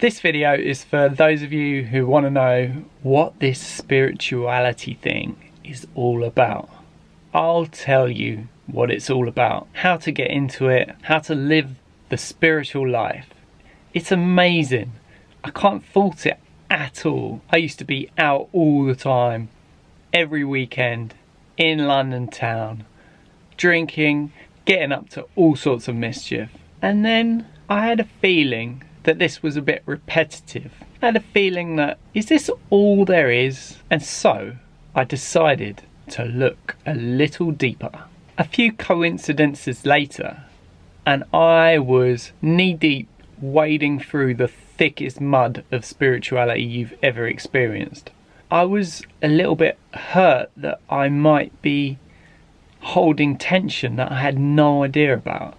This video is for those of you who want to know what this spirituality thing is all about. I'll tell you what it's all about, how to get into it, how to live the spiritual life. It's amazing. I can't fault it at all. I used to be out all the time, every weekend, in London town, drinking, getting up to all sorts of mischief. And then I had a feeling that this was a bit repetitive. I had a feeling that, is this all there is? And so I decided to look a little deeper. A few coincidences later, and I was knee-deep wading through the thickest mud of spirituality you've ever experienced. I was a little bit hurt that I might be holding tension that I had no idea about.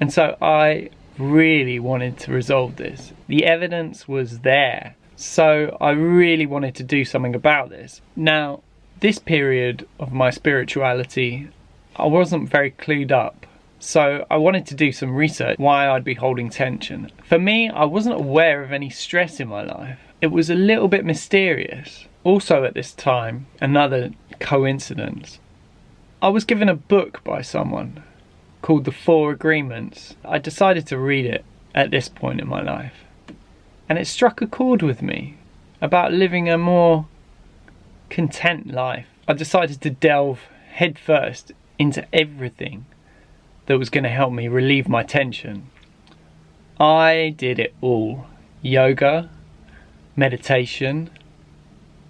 And so I really wanted to resolve this. The evidence was there, so I really wanted to do something about this. Now, this period of my spirituality, I wasn't very clued up, so I wanted to do some research why I'd be holding tension. For me, I wasn't aware of any stress in my life. It was a little bit mysterious. Also at this time, another coincidence, I was given a book by someone called The Four Agreements. I decided to read it at this point in my life, and it struck a chord with me about living a more content life. I decided to delve headfirst into everything that was going to help me relieve my tension. I did it all. Yoga, meditation,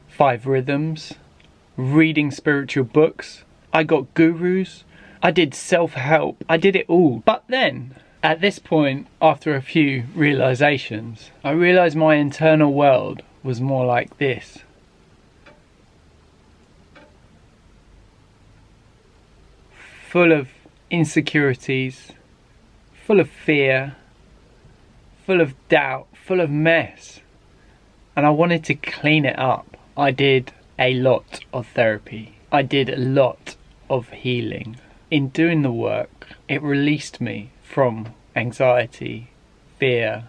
5 rhythms, reading spiritual books. I got gurus. I did self-help, I did it all. But then, at this point, after a few realizations, I realized my internal world was more like this. Full of insecurities, full of fear, full of doubt, full of mess. And I wanted to clean it up. I did a lot of therapy. I did a lot of healing. In doing the work, it released me from anxiety, fear,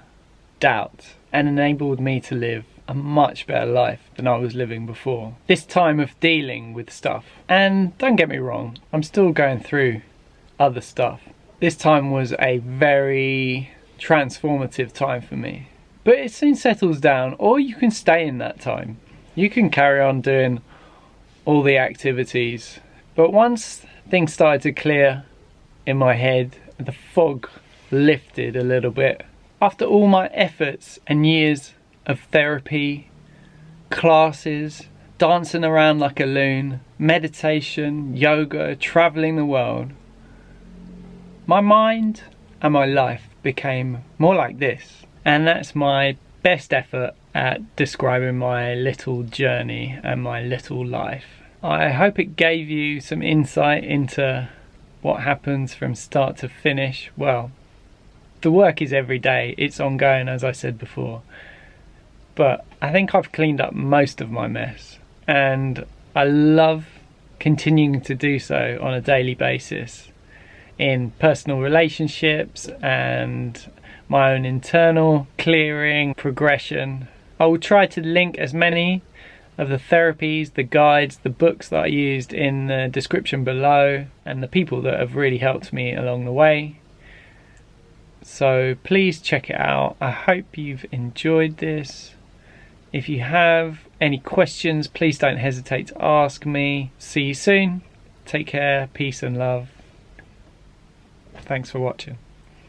doubt, and enabled me to live a much better life than I was living before. This time of dealing with stuff, and don't get me wrong, I'm still going through other stuff. This time was a very transformative time for me. But it soon settles down, or you can stay in that time. You can carry on doing all the activities. But once things started to clear in my head, the fog lifted a little bit. After all my efforts and years of therapy, classes, dancing around like a loon, meditation, yoga, traveling the world, my mind and my life became more like this. And that's my best effort at describing my little journey and my little life. I hope it gave you some insight into what happens from start to finish. Well, the work is every day, it's ongoing, as I said before. But I think I've cleaned up most of my mess, and I love continuing to do so on a daily basis in personal relationships and my own internal clearing, progression. I will try to link as many of the therapies, the guides, the books that I used in the description below, and the people that have really helped me along the way. So please check it out. I hope you've enjoyed this. If you have any questions, please don't hesitate to ask me. See you soon. Take care, peace and love. Thanks for watching.